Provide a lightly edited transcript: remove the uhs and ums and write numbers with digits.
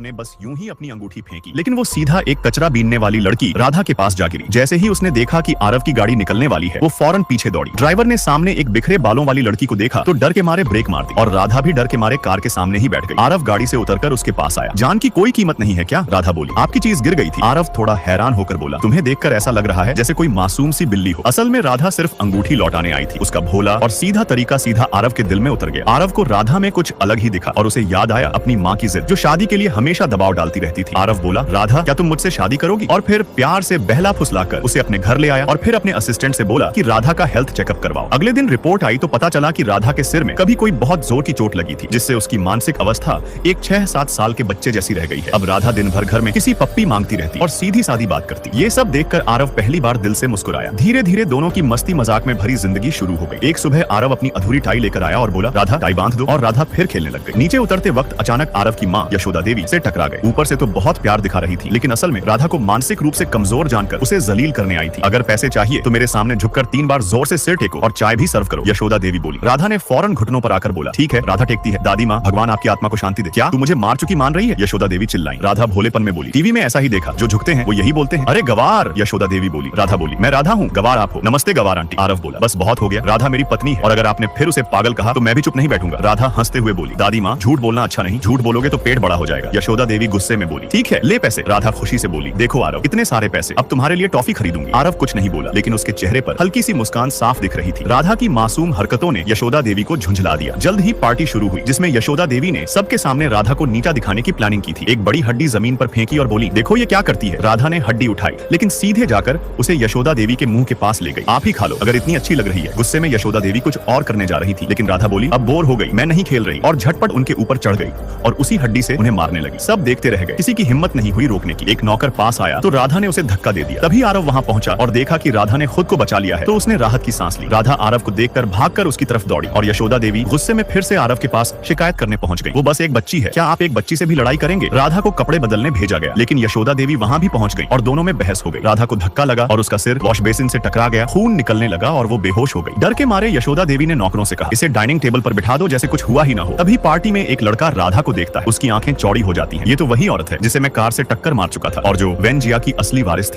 ने बस यूं ही अपनी अंगूठी फेंकी, लेकिन वो सीधा एक कचरा बीनने वाली लड़की राधा के पास जा गिरी। जैसे ही उसने देखा कि आरव की गाड़ी निकलने वाली है, वो फौरन पीछे दौड़ी। ड्राइवर ने सामने एक बिखरे बालों वाली लड़की को देखा तो डर के मारे ब्रेक मार दी और राधा भी डर के मारे कार के सामने ही बैठ गई। आरव गाड़ी से उतरकर उसके पास आया। जान की कोई कीमत नहीं है क्या? राधा बोली। आपकी चीज गिर गई थी। आरव थोड़ा हैरान होकर बोला, तुम्हें देखकर ऐसा लग रहा है जैसे कोई मासूम सी बिल्ली हो। असल में राधा सिर्फ अंगूठी लौटाने आई थी। उसका भोला और सीधा तरीका सीधा आरव के दिल में उतर गया। आरव को राधा में कुछ अलग ही दिखा और उसे याद आया अपनी माँ की जिद, जो शादी के लिए हमेशा दबाव डालती रहती थी। आरव बोला, राधा क्या तुम मुझसे शादी करोगी? और फिर प्यार से बहला फुसलाकर उसे अपने घर ले आया और फिर अपने असिस्टेंट से बोला कि राधा का हेल्थ चेकअप करवाओ। अगले दिन रिपोर्ट आई तो पता चला कि राधा के सिर में कभी कोई बहुत जोर की चोट लगी थी, जिससे उसकी मानसिक अवस्था एक 6-7 साल के बच्चे जैसी रह गई है। अब राधा दिन भर घर में किसी पप्पी मांगती रहती और सीधी सादी बात करती। ये सब देखकर आरव पहली बार दिल से मुस्कुराया। धीरे धीरे दोनों की मस्ती मजाक में भरी जिंदगी शुरू हो गई। एक सुबह आरव अपनी अधूरी टाई लेकर आया और बोला, राधा टाई बांध दो, और राधा फिर खेलने लग गई। नीचे उतरते वक्त अचानक आरव की माँ यशोदा देवी से टकरा गए। ऊपर से तो बहुत प्यार दिखा रही थी, लेकिन असल में राधा को मानसिक रूप से कमजोर जानकर उसे जलील करने आई थी। अगर पैसे चाहिए तो मेरे सामने झुककर 3 बार जोर से सिर टेको और चाय भी सर्व करो, यशोदा देवी बोली। राधा ने फौरन घुटनों पर आकर बोला, ठीक है। राधा टेकती है, दादी माँ भगवान आपकी आत्मा को शांति दे। क्या तू मुझे मार चुकी मान रही है? यशोदा देवी चिल्लाई। राधा भोलेपन में बोली, टीवी में ऐसा ही देखा, जो झुकते हैं वो यही बोलते हैं। अरे गवार, यशोदा देवी बोली। राधा बोली, मैं राधा हूँ, गवार आप हो। नमस्ते गवार आंटी। आरव बोला, बस बहुत हो गया, राधा मेरी पत्नी है और अगर आपने फिर उसे पागल कहा तो मैं भी चुप नहीं बैठूंगा। राधा हंसते हुए बोली, दादी माँ झूठ बोलना अच्छा नहीं, झूठ बोलोगे तो पेट बड़ा हो जाएगा। यशोदा देवी गुस्से में बोली, ठीक है ले पैसे। राधा खुशी से बोली, देखो आरव इतने सारे पैसे, अब तुम्हारे लिए टॉफी खरीदूंगी। आरव कुछ नहीं बोला, लेकिन उसके चेहरे पर हल्की सी मुस्कान साफ दिख रही थी। राधा की मासूम हरकतों ने यशोदा देवी को झुंझला दिया। जल्द ही पार्टी शुरू हुई, जिसमें यशोदा देवी ने सबके सामने राधा को नीचा दिखाने की प्लानिंग की थी। एक बड़ी हड्डी जमीन पर फेंकी और बोली, देखो ये क्या करती है। राधा ने हड्डी उठाई, लेकिन सीधे जाकर उसे यशोदा देवी के मुंह के पास ले गई। आप ही खा लो अगर इतनी अच्छी लग रही है। गुस्से में यशोदा देवी कुछ और करने जा रही थी, लेकिन राधा बोली, अब बोर हो गई, मैं नहीं खेल रही, और झटपट उनके ऊपर चढ़ गई और उसी हड्डी से उन्हें मारने लगी। सब देखते रह गए, किसी की हिम्मत नहीं हुई रोकने की। एक नौकर पास आया तो राधा ने उसे धक्का दे दिया। तभी आरव वहां पहुंचा और देखा कि राधा ने खुद को बचा लिया है, तो उसने राहत की सांस ली। राधा आरव को देखकर भागकर उसकी तरफ दौड़ी और यशोदा देवी गुस्से में फिर से आरव के पास शिकायत करने पहुंच गई। वो बस एक बच्ची है, क्या आप एक बच्ची से भी लड़ाई करेंगे? राधा को कपड़े बदलने भेजा गया, लेकिन यशोदा देवी वहां भी पहुंच गई और दोनों में बहस हो गई। राधा को धक्का लगा और उसका सिर वॉश बेसिन से टकरा गया, खून निकलने लगा और वो बेहोश हो गई। डर के मारे यशोदा देवी ने नौकरों से कहा, इसे डाइनिंग टेबल पर बिठा दो जैसे कुछ हुआ ही ना हो। तभी पार्टी में एक लड़का राधा को देखता है, उसकी आंखें चौड़ी हो जाती हैं। ये तो वही औरत है जिसे मैं कार से टक्कर मार चुका था और जो वेनजिया की असली वारिस थी।